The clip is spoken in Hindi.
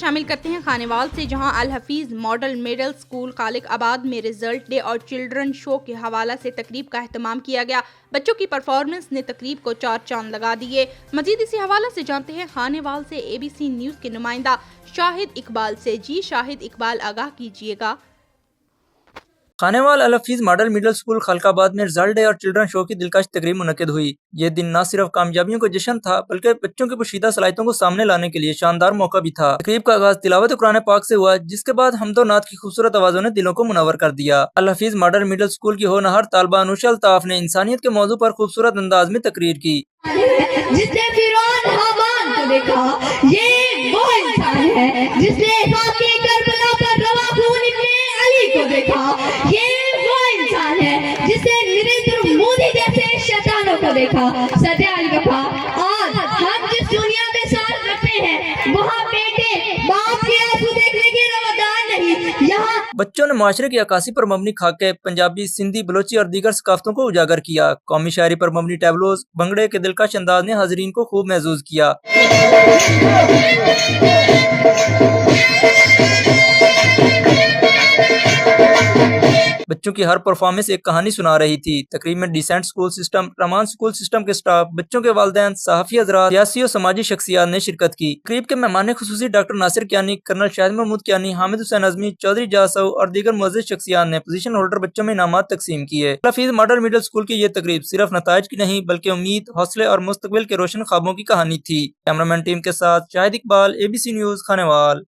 शामिल करते हैं खानेवाल से, जहां अल हफीज मॉडल मिडिल स्कूल खालिक आबाद में रिजल्ट डे और चिल्ड्रन शो के हवाला से तकरीब का एहतमाम किया गया। बच्चों की परफॉर्मेंस ने तकरीब को चार चांद लगा दिए। मजीद इसी हवाला से जानते हैं खानेवाल से ABC न्यूज के नुमाइंदा शाहिद इकबाल से। जी शाहिद इकबाल, आगाह कीजिएगा। खानेवाल अल हफीज मॉडल मिडिल स्कूल खलकाबाद में रिजल्ट डे और चिल्ड्रन शो की दिलकश तकरीब मुनक्किद हुई। ये दिन न सिर्फ कामयाबियों का जश्न था बल्कि बच्चों की पोशीदा सलाहियतों को सामने लाने के लिए शानदार मौका भी था। तकरीब का आगाज तिलावत कुरान पाक से हुआ, जिसके बाद हमदो नात की खूबसूरत आवाजों ने दिलों को मुनव्वर कर दिया। अल हफीज मॉडल मिडिल स्कूल की होनहार तालबा अनुशा अल्ताफ ने इंसानियत के मौजू पर खूबसूरत अंदाज में तकरीर की। जिसने फिरौन हामान को देखा, ये वो इंसान है जिसने फाके करबला पर रवा खून इब्ने अली को देखा। ये वो इंसान है जिसने नरेंद्र मोदी जैसे शैतानों को देखा। सत्याल वफा, आज हम जिस दुनिया में सांस रखते हैं वहाँ बेटे बाप के आंसू देखने के रवादान नहीं। यहाँ बच्चों ने माशरे की अक्कासी पर मबनी खाके, पंजाबी, सिंधी, बलोची और दीगर सकाफतों को उजागर किया। कौमी शायरी पर मबनी टैबलोज, भंगड़े के दिलकश अंदाज ने हाजरीन को खूब महसूस किया। बच्चों की हर परफॉर्मेंस एक कहानी सुना रही थी। तकरीब में डिसेंट स्कूल सिस्टम, रमान स्कूल सिस्टम के स्टाफ, बच्चों के वालिदैन, सहाफ़ी हज़रात, सियासी और समाजी शख्सियात ने शिरकत की। तकरीब के मेहमान खुसूसी डॉक्टर नासिर कियानी, कर्नल शाहिद महमूद कियानी, हामिद हुसैन अज़मी, चौधरी जासऊ और दीगर मुअज़्ज़िज़ शख्सियात ने पोजीशन होल्डर बच्चों में इनामात तकसीम किए। अल हफीज मॉडल मिडिल स्कूल की ये तकरीब सिर्फ नताइज की नहीं बल्कि उम्मीद, हौसले और मुस्तकबिल के रोशन ख्वाबों की कहानी थी। कैमरामैन टीम के साथ शाहिद इकबाल, ABC न्यूज़, खानेवाल।